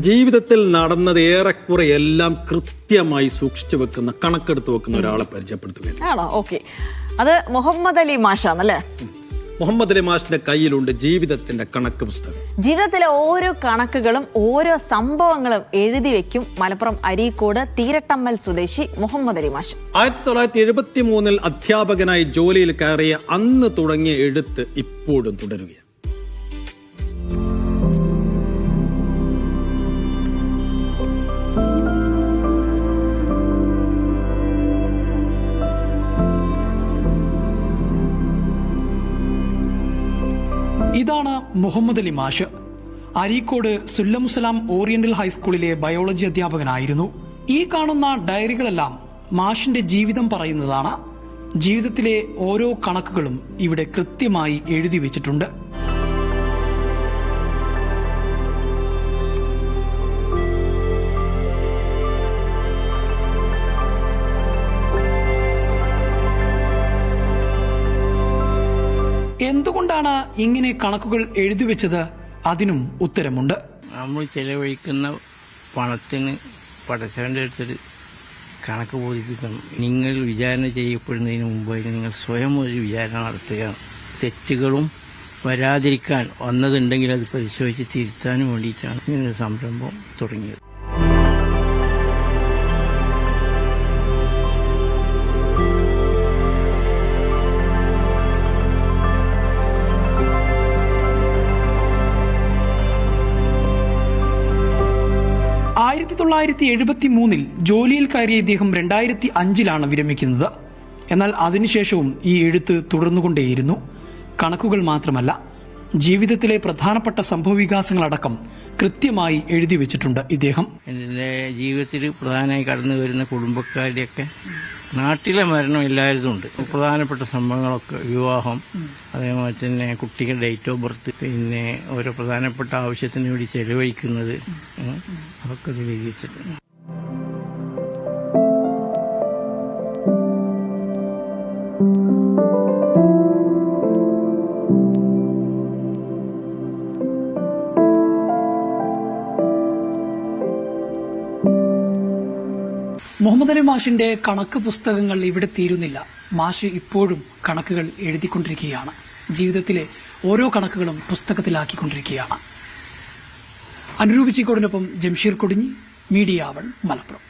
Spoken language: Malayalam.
ജീവിതത്തിൽ നടന്നത് ഏറെക്കുറെ എല്ലാം കൃത്യമായി സൂക്ഷിച്ചു വെക്കുന്ന, കണക്കെടുത്ത് വെക്കുന്ന ഒരാളെ പരിചയപ്പെടുത്തുകയാണ്. ആണോ? ഓക്കെ. അത് മുഹമ്മദ് അലി മാഷാണല്ലേ? മുഹമ്മദ് അലി മാഷിന്റെ കയ്യിലുണ്ട് ജീവിതത്തിന്റെ കണക്ക് പുസ്തകം. ജീവിതത്തിലെ ഓരോ കണക്കുകളും ഓരോ സംഭവങ്ങളും എഴുതി വെക്കും മലപ്പുറം അരീക്കോട് തീരട്ടമ്മൽ സ്വദേശി മുഹമ്മദ് അലി മാഷ്. 1973 അധ്യാപകനായി ജോലിയിൽ കയറിയ അന്ന് തുടങ്ങിയ എഴുത്ത് ഇപ്പോഴും തുടരുകയാണ്. ഇതാണ് മുഹമ്മദ് അലി മാഷ്. അരീക്കോട് സുല്ലമുസലാം ഓറിയന്റൽ ഹൈസ്കൂളിലെ ബയോളജി അധ്യാപകനായിരുന്നു. ഈ കാണുന്ന ഡയറികളെല്ലാം മാഷിന്റെ ജീവിതം പറയുന്നതാണ്. ജീവിതത്തിലെ ഓരോ കണക്കുകളും ഇവിടെ കൃത്യമായി എഴുതി വെച്ചിട്ടുണ്ട്. എന്തുകൊണ്ടാണ് ഇങ്ങനെ കണക്കുകൾ എഴുതി വെച്ചത്? അതിനും ഉത്തരമുണ്ട്. നമ്മൾ ചെലവഴിക്കുന്ന പണത്തിന് പടച്ചവന്റെ അടുത്തൊരു കണക്ക് ബോധിപ്പിക്കണം. നിങ്ങൾ വിചാരണ ചെയ്യപ്പെടുന്നതിന് മുമ്പായി നിങ്ങൾ സ്വയം ഒരു വിചാരണ നടത്തുക. തെറ്റുകളും വരാതിരിക്കാൻ വന്നതുണ്ടെങ്കിൽ അത് പരിശോധിച്ച് തിരുത്താനും വേണ്ടിയിട്ടാണ് ഇങ്ങനൊരു സംരംഭം തുടങ്ങിയത്. ആയിരത്തി 1973 ജോലിയിൽ കയറിയ ഇദ്ദേഹം 2005 വിരമിക്കുന്നത്. എന്നാൽ അതിനുശേഷവും ഈ എഴുത്ത് തുടർന്നുകൊണ്ടേയിരുന്നു. കണക്കുകൾ മാത്രമല്ല, ജീവിതത്തിലെ പ്രധാനപ്പെട്ട സംഭവവികാസങ്ങളടക്കം കൃത്യമായി എഴുതി വെച്ചിട്ടുണ്ട് ഇദ്ദേഹം. എൻ്റെ ജീവിതത്തിൽ പ്രധാനമായി കടന്നു വരുന്ന കുടുംബക്കാരുടെയൊക്കെ നാട്ടിലെ മരണം എല്ലാവരും ഉണ്ട്. പ്രധാനപ്പെട്ട സംഭവങ്ങളൊക്കെ വിവാഹം, അതേപോലെ തന്നെ കുട്ടികളുടെ ഡേറ്റ് ഓഫ് ബർത്ത്, പിന്നെ ഓരോ പ്രധാനപ്പെട്ട ആവശ്യത്തിന് വേണ്ടി ചെലവഴിക്കുന്നത്, അതൊക്കെ എഴുതി വെച്ചിട്ടുണ്ട്. മുഹമ്മദ് അലി മാഷിന്റെ കണക്ക് പുസ്തകങ്ങൾ ഇവിടെ തീരുന്നില്ല. മാഷ് ഇപ്പോഴും കണക്കുകൾ എഴുതിക്കൊണ്ടിരിക്കുകയാണ്. ജീവിതത്തിലെ ഓരോ കണക്കുകളും പുസ്തകത്തിലാക്കിക്കൊണ്ടിരിക്കുകയാണ്. അനുരൂപ് ചിക്കോടിനൊപ്പം ജംഷീർ കൊടിഞ്ഞി, മീഡിയ 1 മലപ്പുറം.